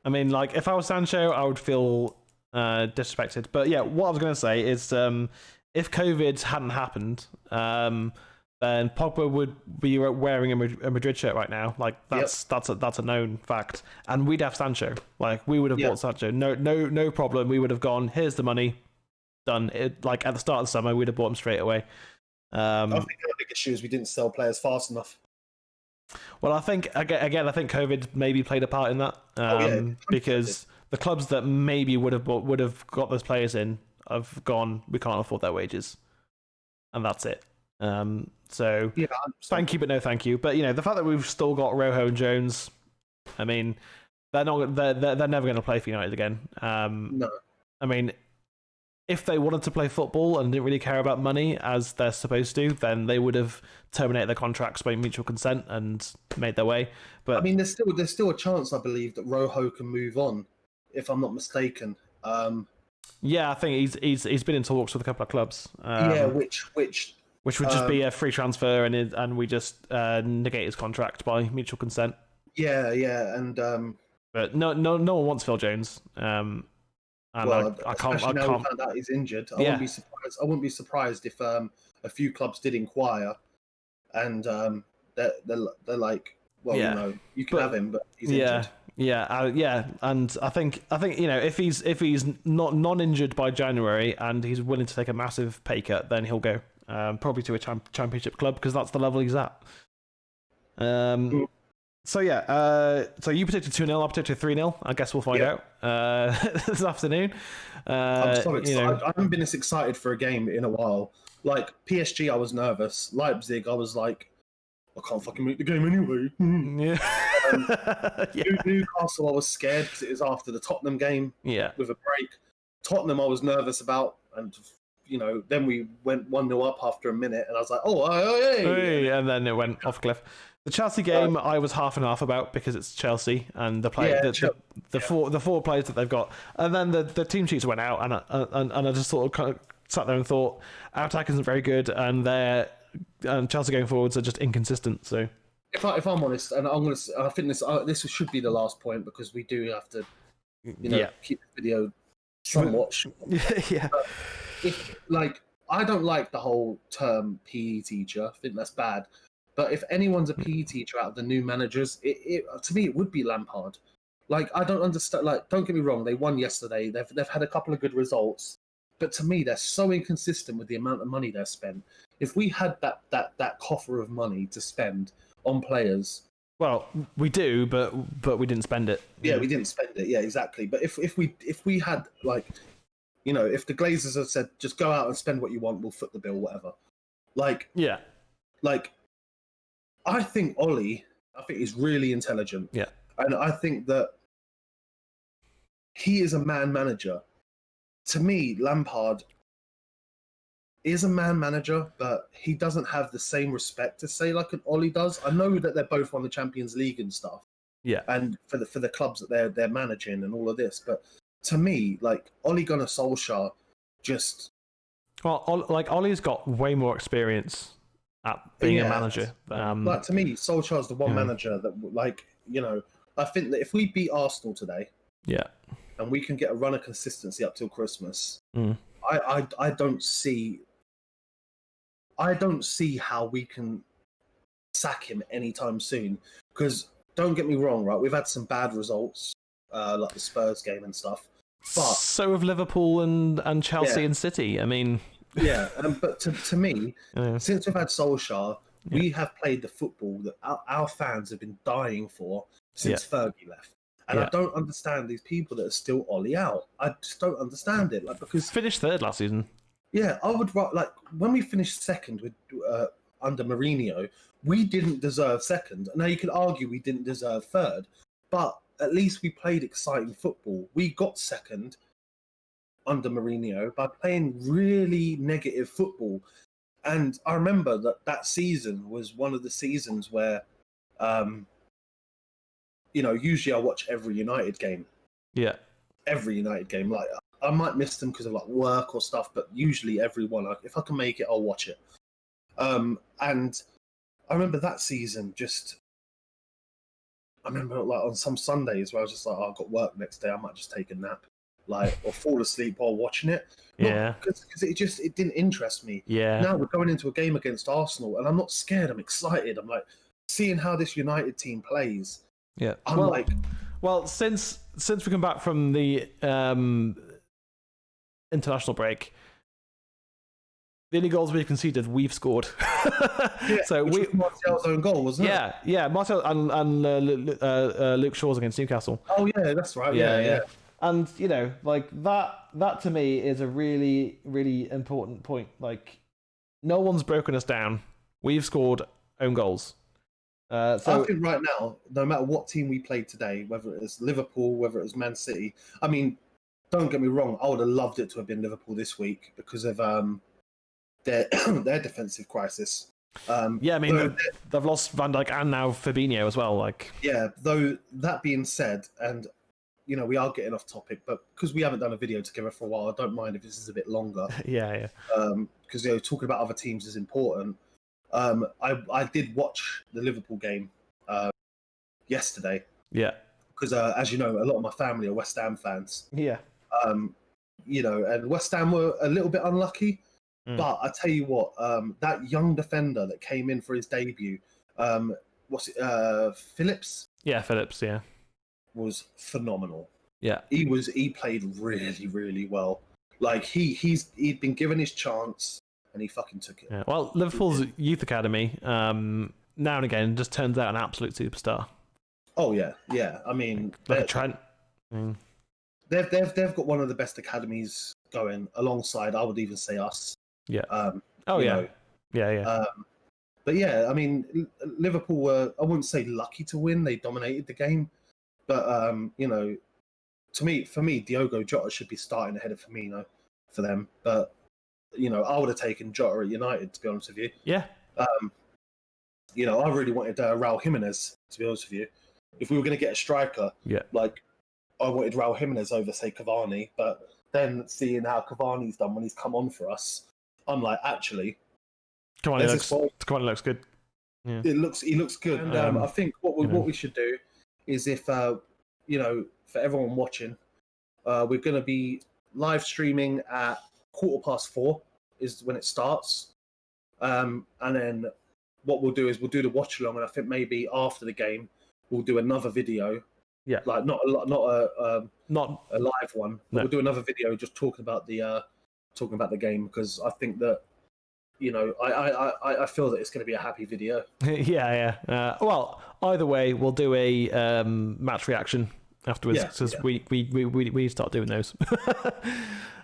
A: I mean, like, if I was Sancho, I would feel disrespected. But yeah, what I was going to say is if COVID hadn't happened, then Pogba would be wearing a Madrid shirt right now. Like, that's a known fact. And we'd have Sancho. Like, we would have bought Sancho. No problem. We would have gone, here's the money, done. Like, at the start of the summer, we'd have bought him straight away.
B: I think the big issue is we didn't sell players fast enough.
A: Well, I think again, I think COVID maybe played a part in that because the clubs that maybe would have got those players in have gone. We can't afford their wages, and that's it. So thank you, but no thank you. But you know, the fact that we've still got Rojo and Jones, I mean, they're never going to play for United again.
B: No,
A: I mean, if they wanted to play football and didn't really care about money as they're supposed to, then they would have terminated their contracts by mutual consent and made their way. But
B: I mean, there's still a chance, I believe, that Rojo can move on, if I'm not mistaken.
A: Yeah, I think he's been in talks with a couple of clubs.
B: Which
A: would just be a free transfer, and we just negate his contract by mutual consent.
B: Yeah, and
A: but no one wants Phil Jones. And
B: well,
A: I can't.
B: Now we found out he's injured. I wouldn't be surprised. I wouldn't be surprised if a few clubs did inquire, and they're like, well, you know, you can have him, but he's injured.
A: Yeah, and I think you know if he's not non-injured by January and he's willing to take a massive pay cut, then he'll go probably to a championship club because that's the level he's at. So yeah, so you predicted 2-0, I predicted 3-0. I guess we'll find out this afternoon.
B: I'm so excited.
A: You know,
B: I haven't been this excited for a game in a while. Like PSG, I was nervous. Leipzig, I was like, I can't fucking make the game anyway. Newcastle, I was scared because it was after the Tottenham game with a break. Tottenham, I was nervous about, and then we went 1-0 up after a minute, and I was like, hey.
A: And then it went off cliff. The Chelsea game, I was half and half about because it's Chelsea and the four players that they've got, and then the team sheets went out, and I just sort of kind of sat there and thought our attack isn't very good, and Chelsea going forwards are just inconsistent. So
B: if I'm honest, and I think this should be the last point because we do have to, keep the video somewhat short.
A: Yeah.
B: I don't like the whole term PE teacher. I think that's bad. But if anyone's a PE teacher out of the new managers, to me it would be Lampard. Like, I don't understand. Like, don't get me wrong, they won yesterday. They've had a couple of good results, but to me they're so inconsistent with the amount of money they've spent. If we had that coffer of money to spend on players,
A: well, we do, but we didn't spend it.
B: Yeah, we didn't spend it. Yeah, exactly. But if we had if the Glazers had said just go out and spend what you want, we'll foot the bill, whatever. I think Ollie, is really intelligent.
A: Yeah.
B: And I think that he is a man manager. To me, Lampard is a man manager, but he doesn't have the same respect to say like an Ollie does. I know that they're both on the Champions League and stuff.
A: Yeah.
B: And for the clubs that they're managing and all of this, but to me, like Ole Gunnar Solskjaer,
A: Ollie's got way more experience at being a manager.
B: To me, Solskjaer's the one manager that, I think that if we beat Arsenal today, and we can get a run of consistency up till Christmas, I don't see how we can sack him anytime soon. Because don't get me wrong, right? We've had some bad results, like the Spurs game and stuff. But
A: so have Liverpool and Chelsea and City. I mean,
B: but to me, since we've had Solskjaer, we have played the football that our fans have been dying for since Fergie left. And I don't understand these people that are still Ollie out. I just don't understand it. Because
A: finished third last season.
B: Yeah, I would when we finished second with under Mourinho, we didn't deserve second. Now you could argue we didn't deserve third, but at least we played exciting football. We got second under Mourinho by playing really negative football. And I remember that season was one of the seasons where, usually I watch every United game. Yeah. Every United game. Like, I might miss them because of like work or stuff, but usually every one, if I can make it, I'll watch it. And I remember that season I remember like on some Sundays where I was just like, I've got work next day, I might just take a nap, or fall asleep while watching it. Because it didn't interest me. Yeah. Now we're going into a game against Arsenal, and I'm not scared. I'm excited. I'm like seeing how this United team plays.
A: Yeah. Since we come back from the international break, the only goals we've conceded, we've scored.
B: So Martial's own goal, wasn't it?
A: Yeah. Martial and Luke Shaw's against Newcastle.
B: Oh yeah, that's right. Yeah.
A: And that to me is a really, really important point. Like, no one's broken us down. We've scored own goals.
B: I think right now, no matter what team we played today, whether it was Liverpool, whether it was Man City, I mean, don't get me wrong, I would have loved it to have been Liverpool this week because of their defensive crisis.
A: They've lost Van Dijk and now Fabinho as well.
B: Though that being said, and we are getting off topic, but because we haven't done a video together for a while, I don't mind if this is a bit longer. Because talking about other teams is important. I did watch the Liverpool game yesterday. Yeah. Because as you know, a lot of my family are West Ham fans. Yeah. And West Ham were a little bit unlucky. But I tell you what, that young defender that came in for his debut, Phillips?
A: Yeah, Phillips, yeah.
B: Was phenomenal.
A: Yeah.
B: He played really, really well. Like he'd been given his chance and he fucking took it.
A: Yeah. Well, Liverpool's youth academy, now and again, just turns out an absolute superstar.
B: Oh yeah. I mean,
A: like Trent.
B: They've got one of the best academies going alongside, I would even say, us.
A: Yeah. Oh
B: you
A: yeah,
B: know.
A: yeah.
B: But yeah, I mean, Liverpool were, I wouldn't say lucky to win. They dominated the game. But, you know, for me, Diogo Jota should be starting ahead of Firmino for them. But, you know, I would have taken Jota at United, to be honest with you.
A: Yeah.
B: You know, I really wanted Raul Jimenez, to be honest with you. If we were going to get a striker, like, I wanted Raul Jimenez over, say, Cavani. But then seeing how Cavani's done when he's come on for us, I'm like, actually,
A: Cavani looks good. Yeah.
B: he looks good. And I think what we should do is, if you know, for everyone watching, we're going to be live streaming at 4:15 is when it starts, and then what we'll do is we'll do the watch along, and I think maybe after the game we'll do another video.
A: Yeah,
B: like not a live one, but
A: no.
B: we'll do another video just talking about the game, because I think that, you know, I feel that it's going to be a happy video.
A: yeah. Well, either way, we'll do a match reaction afterwards, because we start doing those.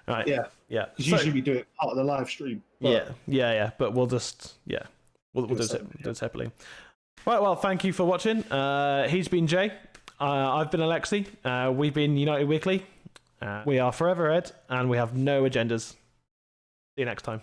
A: Right.
B: Yeah. Because usually we do it part of the live stream.
A: But... Yeah. But we'll just we'll do it separately. Right. Well, thank you for watching. He's been Jay. I've been Alexi. We've been United Weekly. We are forever Ed, and we have no agendas. See you next time.